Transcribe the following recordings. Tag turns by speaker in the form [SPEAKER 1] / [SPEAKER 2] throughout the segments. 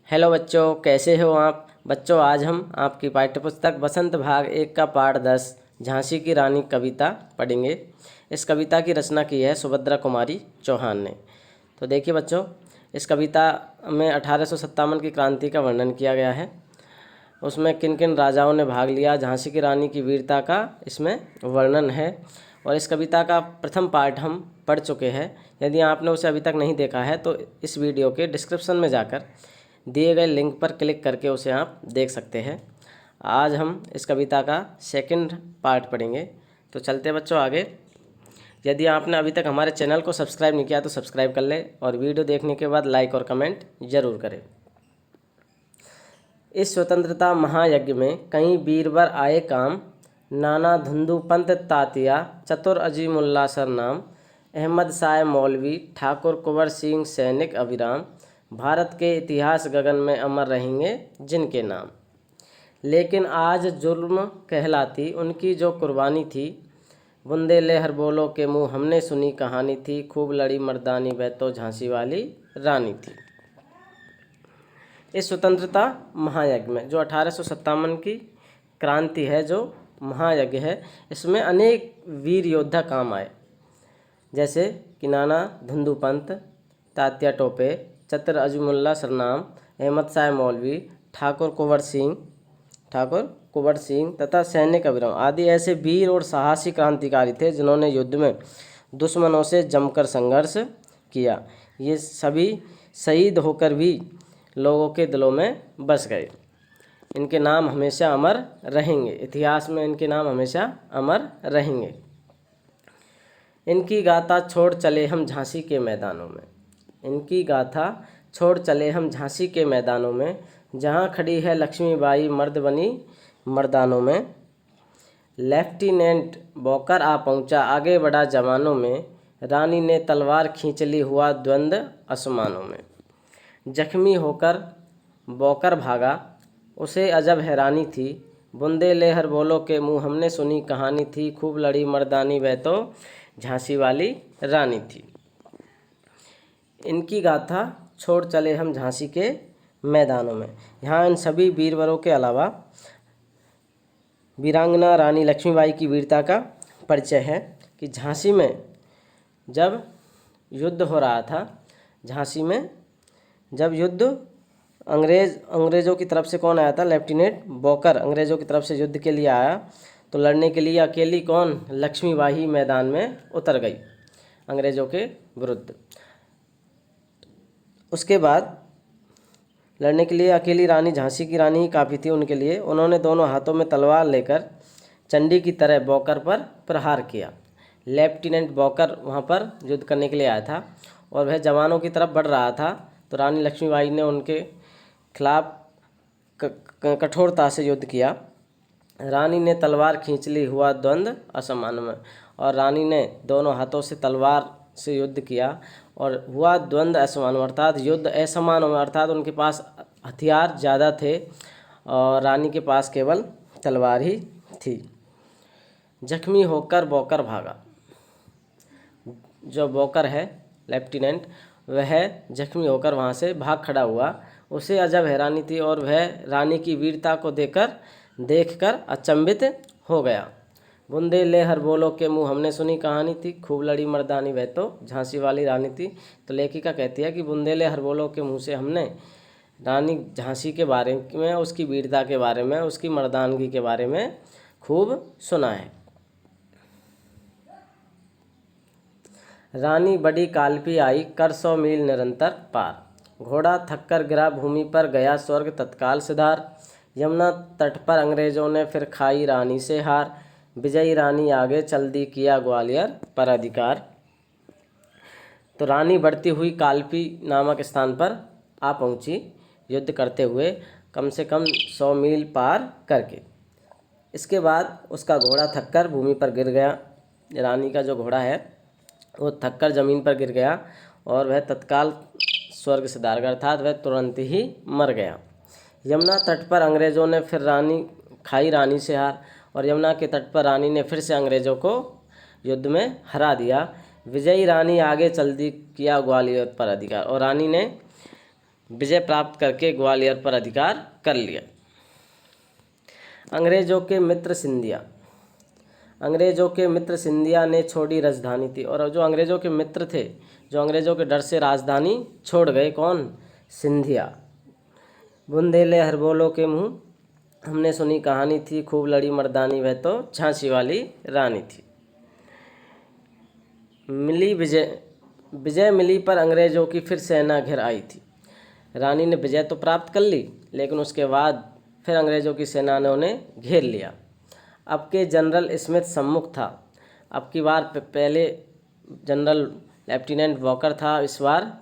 [SPEAKER 1] Hello बच्चों, कैसे हो आप बच्चों। आज हम आपकी पाठ्यपुस्तक बसंत भाग 1 का पाठ 10 झांसी की रानी कविता पढ़ेंगे। इस कविता की रचना की है सुभद्रा कुमारी चौहान ने। तो देखिए बच्चों, इस कविता में 1857 की क्रांति का वर्णन किया गया है। उसमें किन किन राजाओं ने भाग लिया, झांसी की रानी की वीरता का इसमें वर्णन है। और इस कविता का प्रथम पार्ट हम पढ़ चुके हैं। यदि आपने उसे अभी तक नहीं देखा है तो इस वीडियो के डिस्क्रिप्शन में जाकर दिए गए लिंक पर क्लिक करके उसे आप देख सकते हैं। आज हम इस कविता का सेकंड पार्ट पढ़ेंगे। तो चलते हैं बच्चों आगे। यदि आपने अभी तक हमारे चैनल को सब्सक्राइब नहीं किया तो सब्सक्राइब कर लें और वीडियो देखने के बाद लाइक और कमेंट ज़रूर करें। इस स्वतंत्रता महायज्ञ में कई वीरवर आए काम, नाना धुंधु पंत तातिया, चतुर अजीमुल्ला सरनाम, अहमद साय मौलवी, ठाकुर कुंवर सिंह सैनिक अभिराम, भारत के इतिहास गगन में अमर रहेंगे जिनके नाम। लेकिन आज जुर्म कहलाती उनकी जो कुर्बानी थी, बुंदे लहर बोलो के मुँह हमने सुनी कहानी थी, खूब लड़ी मर्दानी वह तो झांसी वाली रानी थी। इस स्वतंत्रता महायज्ञ में जो 1857 की क्रांति है, जो महायज्ञ है, इसमें अनेक वीर योद्धा काम आए, जैसे कि नाना धुंधु पंत, तात्या टोपे, चतर अजमुल्ला सरनाम, अहमद साय मौलवी, ठाकुर कुंवर सिंह तथा सैनिक अभिराम आदि ऐसे वीर और साहसी क्रांतिकारी थे जिन्होंने युद्ध में दुश्मनों से जमकर संघर्ष किया। ये सभी शहीद होकर भी लोगों के दिलों में बस गए। इनके नाम हमेशा अमर रहेंगे, इतिहास में इनके नाम हमेशा अमर रहेंगे। इनकी गाथा छोड़ चले हम झांसी के मैदानों में। इनकी गाथा छोड़ चले हम झांसी के मैदानों में, जहाँ खड़ी है लक्ष्मीबाई मर्द बनी मर्दानों में। लेफ्टिनेंट बौकर आ पहुँचा आगे बढ़ा जवानों में, रानी ने तलवार खींच ली हुआ द्वंद्व आसमानों में। जख्मी होकर बौकर भागा उसे अजब हैरानी थी, बुंदे लेहर बोलो के मुँह हमने सुनी कहानी थी, खूब लड़ी मर्दानी वह तो झांसी वाली रानी थी। इनकी गाथा छोड़ चले हम झांसी के मैदानों में। यहाँ इन सभी वीरवरों के अलावा वीरांगना रानी लक्ष्मीबाई की वीरता का परिचय है कि झांसी में जब युद्ध हो रहा था, झांसी में जब युद्ध अंग्रेज़ों की तरफ से कौन आया था, लेफ्टिनेंट बौकर अंग्रेज़ों की तरफ से युद्ध के लिए आया, तो लड़ने के लिए अकेली कौन, लक्ष्मीबाई मैदान में उतर गई अंग्रेज़ों के विरुद्ध। उसके बाद लड़ने के लिए अकेली रानी, झांसी की रानी ही काफ़ी थी उनके लिए। उन्होंने दोनों हाथों में तलवार लेकर चंडी की तरह बौकर पर प्रहार किया। लेफ्टिनेंट बौकर वहाँ पर युद्ध करने के लिए आया था और वह जवानों की तरफ बढ़ रहा था, तो रानी लक्ष्मीबाई ने उनके खिलाफ कठोरता से युद्ध किया। रानी ने तलवार खींच ली हुआ द्वंद्व असमान में, और रानी ने दोनों हाथों से तलवार से युद्ध किया और हुआ द्वंद्व असमान, अर्थात युद्ध असमान में, अर्थात उनके पास हथियार ज़्यादा थे और रानी के पास केवल तलवार ही थी। जख्मी होकर बौकर भागा। जो बौकर है लेफ्टिनेंट, वह जख्मी होकर वहाँ से भाग खड़ा हुआ। उसे अजब हैरानी थी और वह रानी की वीरता को देखकर अचंभित हो गया। बुंदे ले हर बोलो के मुँह हमने सुनी कहानी थी, खूब लड़ी मर्दानी वह तो झांसी वाली रानी थी। तो लेखिका कहती है कि बुंदे ले हर बोलो के मुँह से हमने रानी झांसी के बारे में, उसकी वीरता के बारे में, उसकी मर्दानगी के बारे में खूब सुना है। रानी बड़ी काल्पी आई कर 100 मील निरंतर पार, घोड़ा थक कर गिरा भूमि पर गया स्वर्ग तत्काल सिधार। यमुना तट पर अंग्रेजों ने फिर खाई रानी से हार, विजयी रानी आगे चल दी किया ग्वालियर पर अधिकार। तो रानी बढ़ती हुई काल्पी नामक स्थान पर आ पहुंची युद्ध करते हुए, कम से कम 100 मील पार करके। इसके बाद उसका घोड़ा थककर भूमि पर गिर गया। रानी का जो घोड़ा है वो थककर ज़मीन पर गिर गया और वह तत्काल स्वर्ग सिधार गया, अर्थात वह तुरंत ही मर गया। यमुना तट पर अंग्रेज़ों ने फिर खाई रानी से हार, और यमुना के तट पर रानी ने फिर से अंग्रेज़ों को युद्ध में हरा दिया। विजयी रानी आगे चल दी किया ग्वालियर पर अधिकार, और रानी ने विजय प्राप्त करके ग्वालियर पर अधिकार कर लिया। अंग्रेजों के मित्र सिंधिया। अंग्रेजों के मित्र सिंधिया ने छोड़ी राजधानी थी। और जो अंग्रेजों के मित्र थे, जो अंग्रेजों के डर से राजधानी छोड़ गए, कौन? सिंधिया। बुंदेले हरबोलो के मुँह हमने सुनी कहानी थी, खूब लड़ी मर्दानी वह तो झांसी वाली रानी थी। मिली विजय, विजय मिली पर अंग्रेजों की फिर सेना घिर आई थी। रानी ने विजय तो प्राप्त कर ली, लेकिन उसके बाद फिर अंग्रेजों की सेना ने उन्हें घेर लिया। अब के जनरल स्मिथ सम्मुख था। अब की बार पहले जनरल लेफ्टिनेंट वॉकर था, इस बार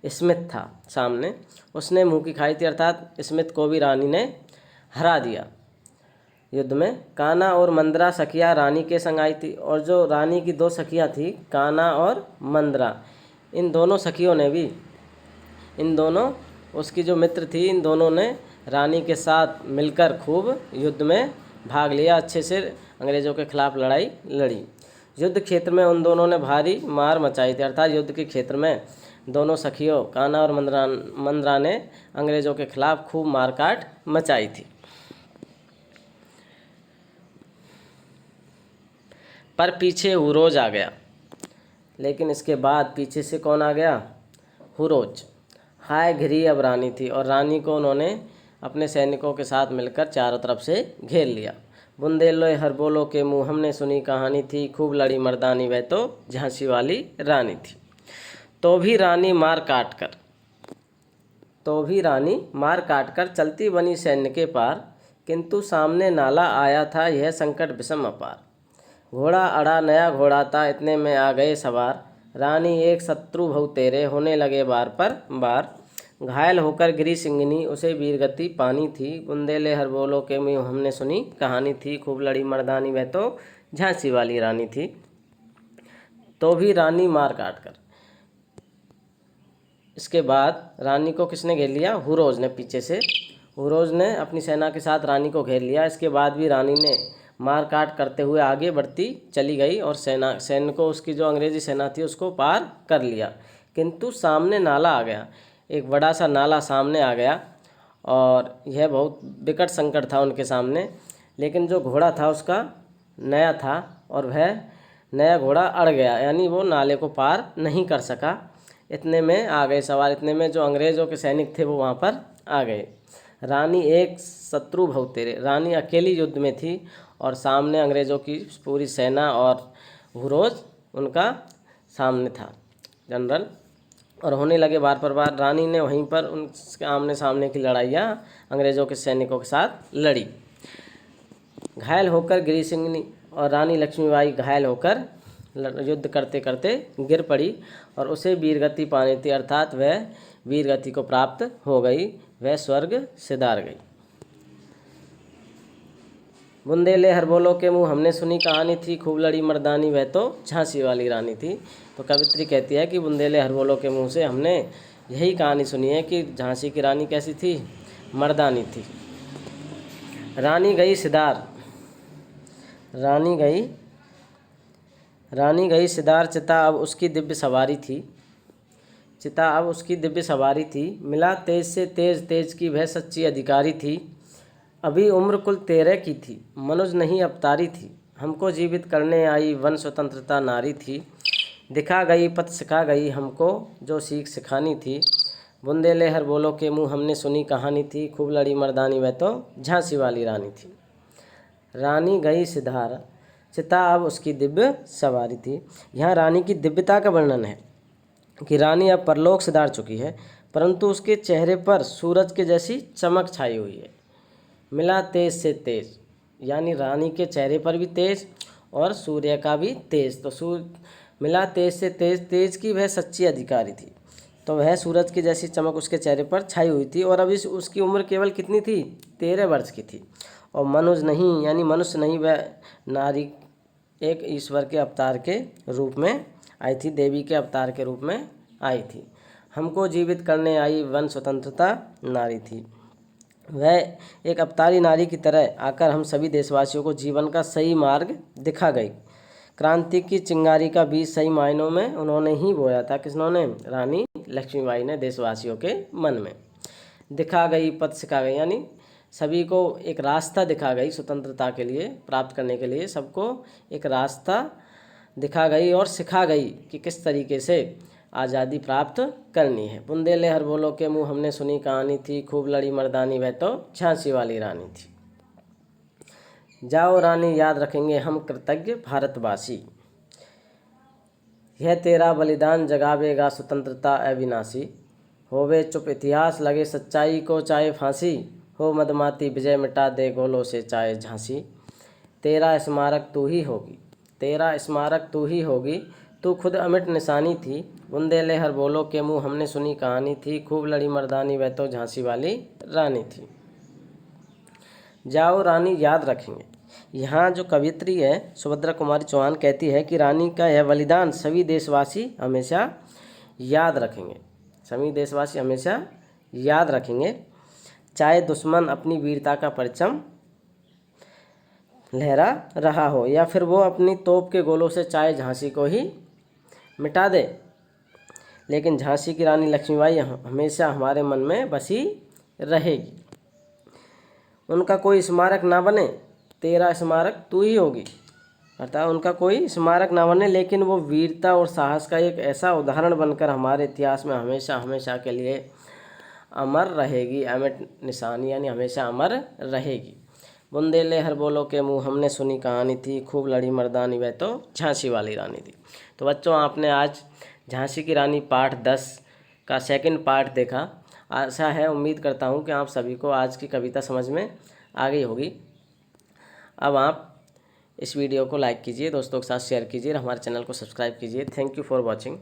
[SPEAKER 1] स्मिथ था सामने। उसने मुंह की खाई थी, अर्थात स्मिथ को भी रानी ने हरा दिया युद्ध में। कान्हा और मंदरा सखिया रानी के संग आई थी। और जो रानी की दो सखियाँ थी, कान्हा और मंदरा, इन दोनों सखियों ने भी, इन दोनों उसकी जो मित्र थी, इन दोनों ने रानी के साथ मिलकर खूब युद्ध में भाग लिया, अच्छे से अंग्रेज़ों के खिलाफ लड़ाई लड़ी। युद्ध क्षेत्र में उन दोनों ने भारी मार मचाई थी, अर्थात युद्ध के क्षेत्र में दोनों सखियों कान्हा और मंदरा ने अंग्रेज़ों के खिलाफ खूब मारकाट मचाई थी। पर पीछे हुरोज आ गया। लेकिन इसके बाद पीछे से कौन आ गया? हुरोज। हाय घिरी अब रानी थी, और रानी को उन्होंने अपने सैनिकों के साथ मिलकर चारों तरफ से घेर लिया। बुंदेलो हरबोलो के मुँह हमने सुनी कहानी थी, खूब लड़ी मर्दानी वह तो झांसी वाली रानी थी। तो भी रानी मार काट कर चलती बनी सैन्य के पार, किंतु सामने नाला आया था यह संकट विषम अपार। घोड़ा अड़ा नया घोड़ा था, इतने में आ गए सवार, रानी एक शत्रु भव तेरे होने लगे बार पर बार। घायल होकर गिरी सिंगनी उसे वीरगति पानी थी। बुंदेले हरबोलो के मुँह हमने सुनी कहानी थी, खूब लड़ी मर्दानी वह तो झांसी वाली रानी थी। तो भी रानी मार काट कर। इसके बाद रानी को किसने घेर लिया? हुरोज ने पीछे से। हुरोज ने अपनी सेना के साथ रानी को घेर लिया। इसके बाद भी रानी ने मार काट करते हुए आगे बढ़ती चली गई और सैन्य को, उसकी जो अंग्रेजी सेना थी, उसको पार कर लिया। किंतु सामने नाला आ गया, एक बड़ा सा नाला सामने आ गया, और यह बहुत विकट संकट था उनके सामने। लेकिन जो घोड़ा था उसका नया था, और वह नया घोड़ा अड़ गया, यानी वो नाले को पार नहीं कर सका। इतने में आ गए सवार, इतने में जो अंग्रेज़ों के सैनिक थे वो वहाँ पर आ गए। रानी एक शत्रु भव तेरे, रानी अकेली युद्ध में थी, और सामने अंग्रेज़ों की पूरी सेना और हुरोज उनका सामने था जनरल, और होने लगे बार पर बार। रानी ने वहीं पर उनके आमने सामने की लड़ाइयाँ अंग्रेज़ों के सैनिकों के साथ लड़ी। घायल होकर गिरी सिंगनी, और रानी लक्ष्मीबाई घायल होकर युद्ध करते करते गिर पड़ी, और उसे वीरगति पानी थी, अर्थात वह वीरगति को प्राप्त हो गई, वह स्वर्ग सिधार गई। बुंदेले हरबोलो के मुँह हमने सुनी कहानी थी, खूब लड़ी मर्दानी वह तो झांसी वाली रानी थी। तो कवित्री कहती है कि बुंदेले हरबोलो के मुँह से हमने यही कहानी सुनी है कि झांसी की रानी कैसी थी? मर्दानी थी। रानी गई सिधार, रानी गई सिधार, चिता अब उसकी दिव्य सवारी थी। चिता अब उसकी दिव्य सवारी थी। मिला तेज से तेज, तेज की वह सच्ची अधिकारी थी। अभी उम्र कुल 13 की थी, मनुज नहीं अवतारी थी। हमको जीवित करने आई वन स्वतंत्रता नारी थी। दिखा गई पथ सिखा गई हमको जो सीख सिखानी थी। बुंदेले हरबोलो के मुँह हमने सुनी कहानी थी, खूब लड़ी मर्दानी वह तो झांसी वाली रानी थी। रानी गई सिधार, चिता अब उसकी दिव्य सवारी थी। यहाँ रानी की दिव्यता का वर्णन है कि रानी अब परलोक सिधार चुकी है, परंतु उसके चेहरे पर सूरज के जैसी चमक छाई हुई है। मिला तेज से तेज, यानी रानी के चेहरे पर भी तेज और सूर्य का भी तेज। तो मिला तेज से तेज, तेज की वह सच्ची अधिकारी थी। तो वह सूरज की जैसी चमक उसके चेहरे पर छाई हुई थी। और अभी उसकी उम्र केवल कितनी थी? 13 वर्ष की थी। और मनुज नहीं, यानी मनुष्य नहीं, वह नारी एक ईश्वर के अवतार के रूप में आई थी, देवी के अवतार के रूप में आई थी। हमको जीवित करने आई वन स्वतंत्रता नारी थी। वह एक अवतारी नारी की तरह आकर हम सभी देशवासियों को जीवन का सही मार्ग दिखा गई। क्रांति की चिंगारी का बीज सही मायनों में उन्होंने ही बोया था। किसने? रानी लक्ष्मीबाई ने देशवासियों के मन में। दिखा गई पथ सिखा गई, यानी सभी को एक रास्ता दिखा गई स्वतंत्रता के लिए, प्राप्त करने के लिए सबको एक रास्ता दिखा गई और सिखा गई कि किस तरीके से आज़ादी प्राप्त करनी है। बुंदेले हर बोलो के मुँह हमने सुनी कहानी थी, खूब लड़ी मर्दानी वह तो झांसी वाली रानी थी। जाओ रानी याद रखेंगे हम कृतज्ञ भारतवासी, यह तेरा बलिदान जगावेगा स्वतंत्रता अविनाशी, होवे चुप इतिहास लगे सच्चाई को चाहे फांसी, हो मदमाती विजय मिटा दे गोलों से चाहे झांसी, तेरा स्मारक तू ही होगी, तेरा स्मारक तू ही होगी, तू खुद अमिट निशानी थी, बुंदेले हर बोलो के मुँह हमने सुनी कहानी थी, खूब लड़ी मर्दानी वह तो झांसी वाली रानी थी। जाओ रानी याद रखेंगे, यहाँ जो कवियत्री है सुभद्रा कुमारी चौहान कहती है कि रानी का यह बलिदान सभी देशवासी हमेशा याद रखेंगे, सभी देशवासी हमेशा याद रखेंगे, चाहे दुश्मन अपनी वीरता का परचम लहरा रहा हो या फिर वो अपनी तोप के गोलों से चाहे झांसी को ही मिटा दे, लेकिन झांसी की रानी लक्ष्मीबाई हमेशा हमारे मन में बसी रहेगी। उनका कोई स्मारक ना बने, तेरा स्मारक तू ही होगी, अर्थात उनका कोई स्मारक ना बने लेकिन वो वीरता और साहस का एक ऐसा उदाहरण बनकर हमारे इतिहास में हमेशा हमेशा के लिए अमर रहेगी, अमिट निशानी यानी हमेशा अमर रहेगी। बुंदेले हर बोलो के मुँह हमने सुनी कहानी थी, खूब लड़ी मर्दानी वह तो झांसी वाली रानी थी। तो बच्चों आपने आज झांसी की रानी पार्ट 10 का सेकंड पार्ट देखा। आशा है, उम्मीद करता हूँ कि आप सभी को आज की कविता समझ में आ गई होगी। अब आप इस वीडियो को लाइक कीजिए, दोस्तों के साथ शेयर कीजिए, हमारे चैनल को सब्सक्राइब कीजिए। Thank you for watching.